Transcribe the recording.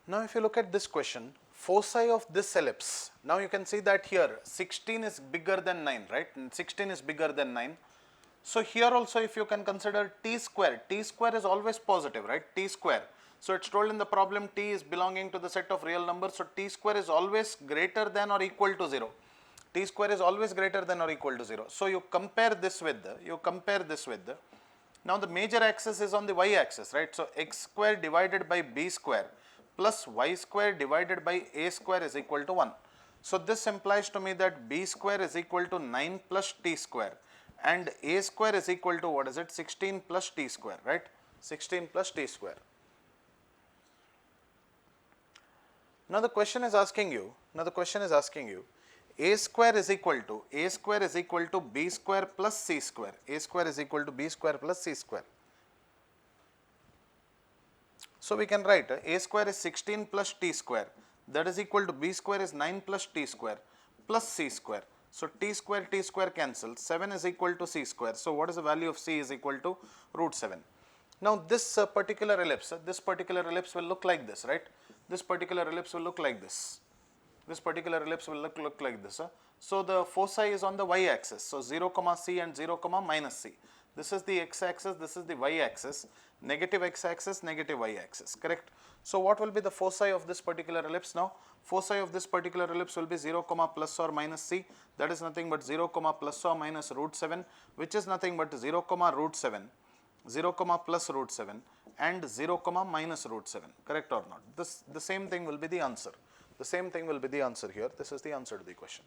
Now if you look at this question, foci of this ellipse, now you can see that here 16 is bigger than 9, right? 16 is bigger than 9. So here also if you can consider t square is always positive, right? T square. So it's told in the problem t is belonging to the set of real numbers, so t square is always greater than or equal to 0. T square is always greater than or equal to 0. So you compare this with now the major axis is on the y axis, right? So x square divided by b square plus y square divided by a square is equal to 1. So this implies to me that b square is equal to 9 plus t square and a square is equal to what is it? 16 plus t square, right? 16 plus t square. Now the question is asking you, a square is equal to b square plus c square. A square is equal to b square plus c square. So we can write a square is 16 plus t square, that is equal to b square is 9 plus t square plus c square. So t square cancels, 7 is equal to c square. So what is the value of c is equal to root 7. Now this particular ellipse will look like this, right? This particular ellipse will look like this. So the foci is on the y axis. So 0, c and 0, minus c. This is the x axis, this is the y axis, negative x axis, negative y axis, correct? So what will be the foci of this particular ellipse now? Foci of this particular ellipse will be 0, plus or minus c, that is nothing but 0, plus or minus root 7, which is nothing but 0, root 7, 0, plus root 7 and 0, minus root 7, correct or not? The same thing will be the answer. The same thing will be the answer here. This is the answer to the question.